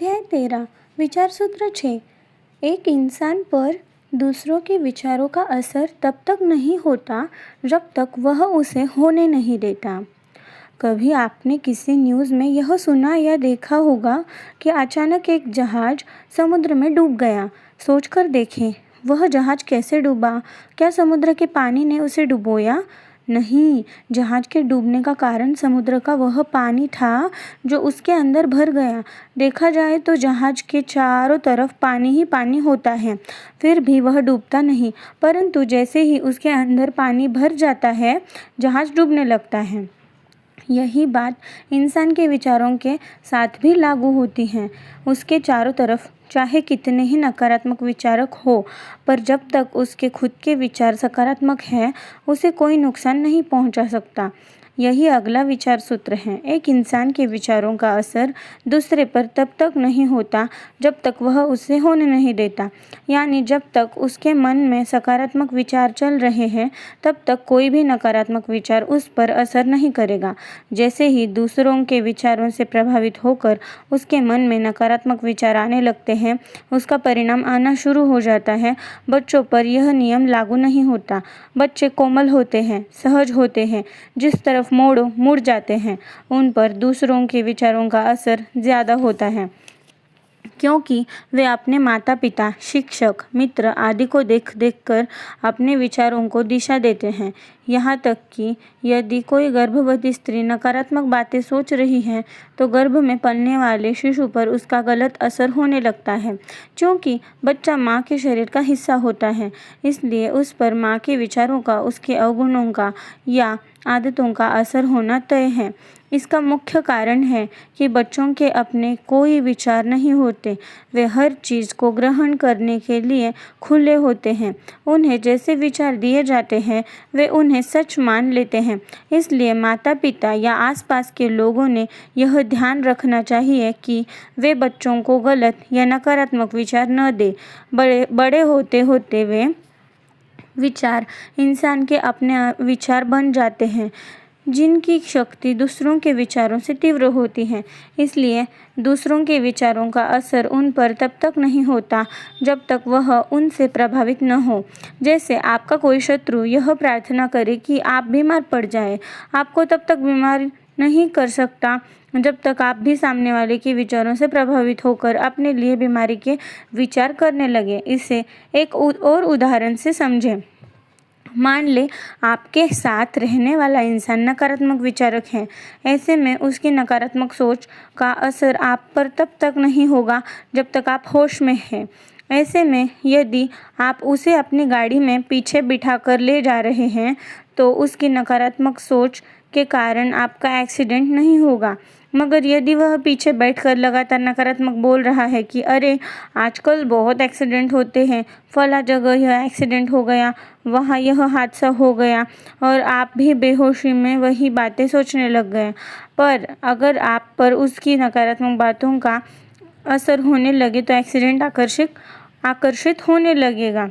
अध्याय 13 विचार सूत्र 6। एक इंसान पर दूसरों के विचारों का असर तब तक नहीं होता जब तक वह उसे होने नहीं देता। कभी आपने किसी न्यूज़ में यह सुना या देखा होगा कि अचानक एक जहाज समुद्र में डूब गया। सोचकर देखें, वह जहाज कैसे डूबा? क्या समुद्र के पानी ने उसे डुबोया? नहीं, जहाज के डूबने का कारण समुद्र का वह पानी था जो उसके अंदर भर गया। देखा जाए तो जहाज के चारों तरफ पानी ही पानी होता है, फिर भी वह डूबता नहीं। परंतु जैसे ही उसके अंदर पानी भर जाता है, जहाज डूबने लगता है। यही बात इंसान के विचारों के साथ भी लागू होती है। उसके चारों तरफ चाहे कितने ही नकारात्मक विचारक हो, पर जब तक उसके खुद के विचार सकारात्मक हैं, उसे कोई नुकसान नहीं पहुंचा सकता। यही अगला विचार सूत्र है। एक इंसान के विचारों का असर दूसरे पर तब तक नहीं होता जब तक वह उसे होने नहीं देता। यानी जब तक उसके मन में सकारात्मक विचार चल रहे हैं, तब तक कोई भी नकारात्मक विचार उस पर असर नहीं करेगा। जैसे ही दूसरों के विचारों से प्रभावित होकर उसके मन में नकारात्मक विचार आने लगते हैं, उसका परिणाम आना शुरू हो जाता है। बच्चों पर यह नियम लागू नहीं होता। बच्चे कोमल होते हैं, सहज होते हैं। जिस तरफ मोड़ो मुड़ जाते हैं, उन पर दूसरों के विचारों का असर ज़्यादा होता है, क्योंकि वे अपने माता पिता, शिक्षक, मित्र आदि को देख देख कर अपने विचारों को दिशा देते हैं। यहाँ तक कि यदि कोई गर्भवती स्त्री नकारात्मक बातें सोच रही है, तो गर्भ में पलने वाले शिशु पर उसका गलत असर होने लगता है। क्योंकि बच्चा माँ के शरीर का हिस्सा होता है, इसलिए उस पर माँ के विचारों का, उसके अवगुणों का या आदतों का असर होना तय है। इसका मुख्य कारण है कि बच्चों के अपने कोई विचार नहीं होते। वे हर चीज़ को ग्रहण करने के लिए खुले होते हैं। उन्हें जैसे विचार दिए जाते हैं, वे उन्हें सच मान लेते हैं। इसलिए माता पिता या आसपास के लोगों ने यह ध्यान रखना चाहिए कि वे बच्चों को गलत या नकारात्मक विचार न दें। बड़े होते होते वे विचार इंसान के अपने विचार बन जाते हैं, जिनकी शक्ति दूसरों के विचारों से तीव्र होती है। इसलिए दूसरों के विचारों का असर उन पर तब तक नहीं होता जब तक वह उनसे प्रभावित न हो। जैसे आपका कोई शत्रु यह प्रार्थना करे कि आप बीमार पड़ जाए, आपको तब तक बीमार नहीं कर सकता जब तक आप भी सामने वाले के विचारों से प्रभावित होकर अपने लिए बीमारी के विचार करने लगे। इसे एक और उदाहरण से समझें। मान ले आपके साथ रहने वाला इंसान नकारात्मक विचारक है। ऐसे में उसकी नकारात्मक सोच का असर आप पर तब तक नहीं होगा जब तक आप होश में हैं। ऐसे में यदि आप उसे अपनी गाड़ी में पीछे बिठाकर ले जा रहे हैं, तो उसकी नकारात्मक सोच के कारण आपका एक्सीडेंट नहीं होगा। मगर यदि वह पीछे बैठकर लगातार नकारात्मक बोल रहा है कि अरे आजकल बहुत एक्सीडेंट होते हैं, फला जगह यह एक्सीडेंट हो गया, वहाँ यह हादसा हो गया, और आप भी बेहोशी में वही बातें सोचने लग गए। पर अगर आप पर उसकी नकारात्मक बातों का असर होने लगे तो एक्सीडेंट आकर्षित होने लगेगा।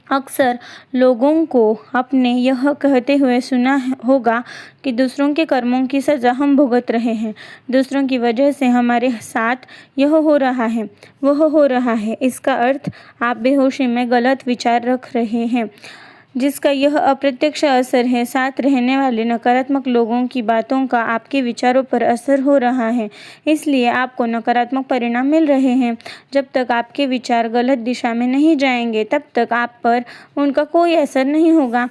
अक्सर लोगों को आपने यह कहते हुए सुना होगा कि दूसरों के कर्मों की सज़ा हम भुगत रहे हैं। दूसरों की वजह से हमारे साथ यह हो रहा है, वह हो रहा है। इसका अर्थ आप बेहोशी में गलत विचार रख रहे हैं, जिसका यह अप्रत्यक्ष असर है। साथ रहने वाले नकारात्मक लोगों की बातों का आपके विचारों पर असर हो रहा है, इसलिए आपको नकारात्मक परिणाम मिल रहे हैं। जब तक आपके विचार गलत दिशा में नहीं जाएंगे, तब तक आप पर उनका कोई असर नहीं होगा।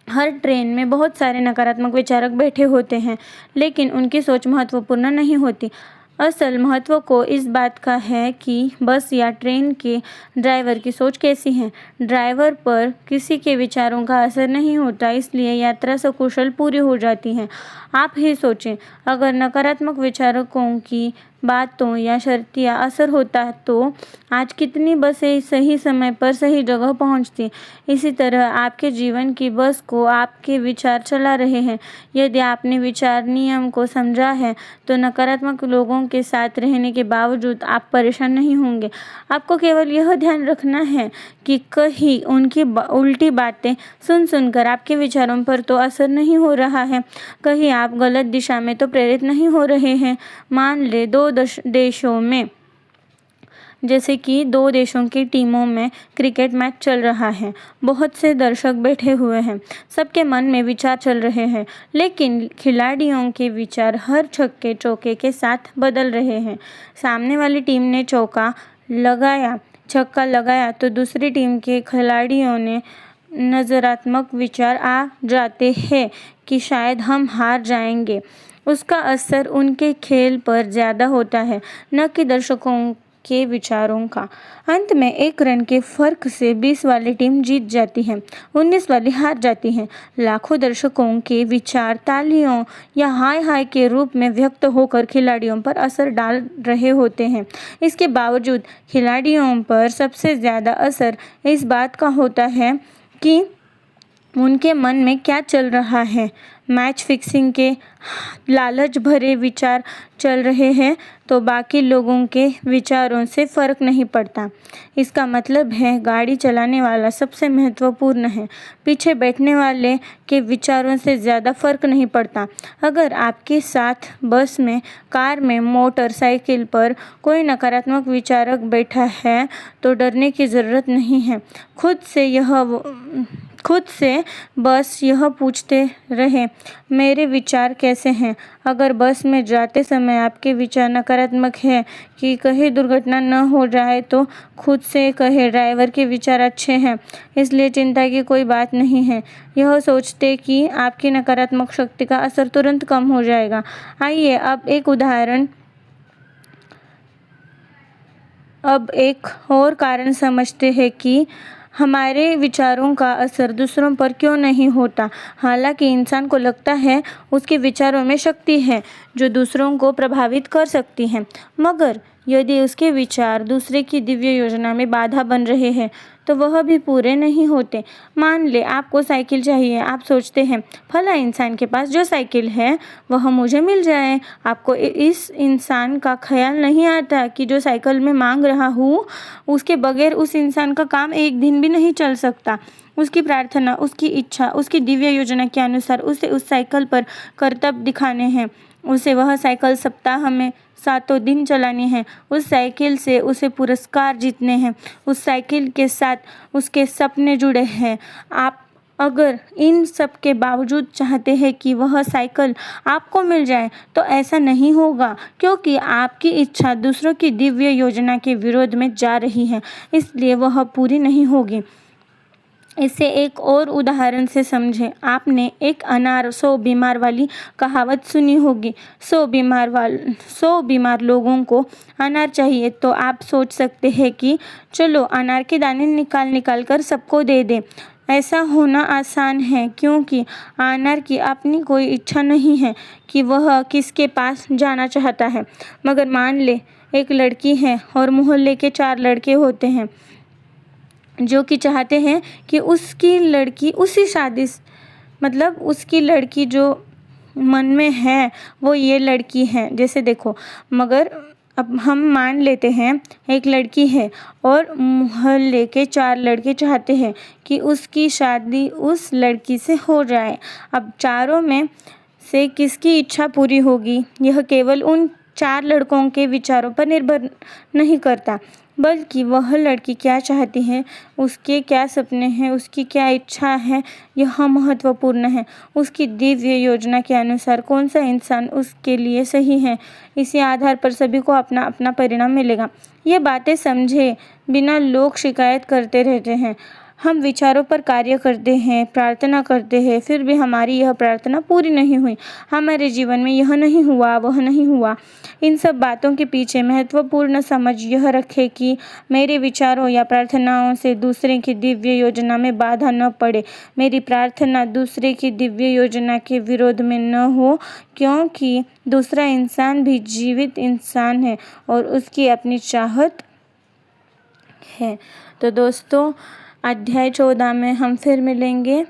हर ट्रेन में बहुत सारे नकारात्मक विचारक बैठे होते हैं, लेकिन उनकी सोच महत्वपूर्ण नहीं होती। असल महत्व को इस बात का है कि बस या ट्रेन के ड्राइवर की सोच कैसी है। ड्राइवर पर किसी के विचारों का असर नहीं होता, इसलिए यात्रा सकुशल पूरी हो जाती है। आप ही सोचें, अगर नकारात्मक विचारकों की बातों या शर्तिया असर होता तो आज कितनी बसें सही समय पर सही जगह पहुंचती। इसी तरह आपके जीवन की बस को आपके विचार चला रहे हैं। यदि आपने विचार नियम को समझा है तो नकारात्मक लोगों के साथ रहने के बावजूद आप परेशान नहीं होंगे। आपको केवल यह ध्यान रखना है कि कहीं उनकी उल्टी बातें सुन सुनकर आपके विचारों पर तो असर नहीं हो रहा है, कहीं आप गलत दिशा में तो प्रेरित नहीं हो रहे हैं। मान ले जैसे कि दो देशों की टीमों में क्रिकेट मैच चल रहा है। बहुत से दर्शक बैठे हुए हैं, सबके मन में विचार चल रहे हैं, लेकिन खिलाड़ियों के विचार हर छक्के चौके के साथ बदल रहे हैं। सामने वाली टीम ने छक्का लगाया तो दूसरी टीम के खिलाड़ियों ने नकारात्मक विचार आ जाते हैं कि शायद हम हार जाएंगे। उसका असर उनके खेल पर ज़्यादा होता है, न कि दर्शकों के विचारों का। अंत में 1 रन के फर्क से 20 वाली टीम जीत जाती है, 19 वाली हार जाती है। लाखों दर्शकों के विचार तालियों या हाय हाय के रूप में व्यक्त होकर खिलाड़ियों पर असर डाल रहे होते हैं। इसके बावजूद खिलाड़ियों पर सबसे ज़्यादा असर इस बात का होता है कि उनके मन में क्या चल रहा है। मैच फिक्सिंग के लालच भरे विचार चल रहे हैं तो बाकी लोगों के विचारों से फर्क नहीं पड़ता। इसका मतलब है गाड़ी चलाने वाला सबसे महत्वपूर्ण है, पीछे बैठने वाले के विचारों से ज़्यादा फर्क नहीं पड़ता। अगर आपके साथ बस में, कार में, मोटरसाइकिल पर कोई नकारात्मक विचारक बैठा है तो डरने की ज़रूरत नहीं है। खुद से बस यह पूछते रहे, मेरे विचार कैसे हैं। अगर बस में जाते समय आपके विचार नकारात्मक है कि कहीं दुर्घटना न हो जाए तो खुद से कहे, ड्राइवर के विचार अच्छे हैं, इसलिए चिंता की कोई बात नहीं है। यह सोचते कि आपकी नकारात्मक शक्ति का असर तुरंत कम हो जाएगा। आइए अब एक और कारण समझते हैं कि हमारे विचारों का असर दूसरों पर क्यों नहीं होता। हालांकि इंसान को लगता है उसके विचारों में शक्ति है जो दूसरों को प्रभावित कर सकती है, मगर यदि उसके विचार दूसरे की दिव्य योजना में बाधा बन रहे हैं तो वह भी पूरे नहीं होते। मान ले आपको साइकिल चाहिए, आप सोचते हैं फला इंसान के पास जो साइकिल है वह मुझे मिल जाए। आपको इस इंसान का ख्याल नहीं आता कि जो साइकिल मैं मांग रहा हूँ उसके बगैर उस इंसान का काम एक दिन भी नहीं चल सकता। उसकी प्रार्थना, उसकी इच्छा, उसकी दिव्य योजना के अनुसार उसे उस साइकिल पर करतब दिखाने हैं। उसे वह साइकिल सप्ताह में 7 दिन चलानी है। उस साइकिल से उसे पुरस्कार जीतने हैं। उस साइकिल के साथ उसके सपने जुड़े हैं। आप अगर इन सब के बावजूद चाहते हैं कि वह साइकिल आपको मिल जाए तो ऐसा नहीं होगा, क्योंकि आपकी इच्छा दूसरों की दिव्य योजना के विरोध में जा रही है, इसलिए वह पूरी नहीं होगी। इसे एक और उदाहरण से समझें। आपने एक अनार 100 बीमार वाली कहावत सुनी होगी। 100 बीमार लोगों को अनार चाहिए तो आप सोच सकते हैं कि चलो अनार के दाने निकाल कर सबको दे दें। ऐसा होना आसान है क्योंकि अनार की अपनी कोई इच्छा नहीं है कि वह किसके पास जाना चाहता है। मगर मान ले एक लड़की है और मोहल्ले के 4 लड़के होते हैं जो कि चाहते हैं कि उसकी लड़की जो मन में है वो ये लड़की है। जैसे देखो, मगर अब हम मान लेते हैं एक लड़की है और मोहल्ले के 4 लड़के चाहते हैं कि उसकी शादी उस लड़की से हो जाए। अब चारों में से किसकी इच्छा पूरी होगी, यह केवल उन 4 लड़कों के विचारों पर निर्भर नहीं करता, बल्कि वह लड़की क्या चाहती है, उसके क्या सपने हैं, उसकी क्या इच्छा है, यह महत्वपूर्ण है। उसकी दिव्य योजना के अनुसार कौन सा इंसान उसके लिए सही है, इसी आधार पर सभी को अपना अपना परिणाम मिलेगा। ये बातें समझे बिना लोग शिकायत करते रहते हैं, हम विचारों पर कार्य करते हैं, प्रार्थना करते हैं, फिर भी हमारी यह प्रार्थना पूरी नहीं हुई, हमारे जीवन में यह नहीं हुआ, वह नहीं हुआ। इन सब बातों के पीछे महत्वपूर्ण समझ यह रखें कि मेरे विचारों या प्रार्थनाओं से दूसरे की दिव्य योजना में बाधा न पड़े। मेरी प्रार्थना दूसरे की दिव्य योजना के विरोध में न हो, क्योंकि दूसरा इंसान भी जीवित इंसान है और उसकी अपनी चाहत है। तो दोस्तों, अध्याय 14 में हम फिर मिलेंगे।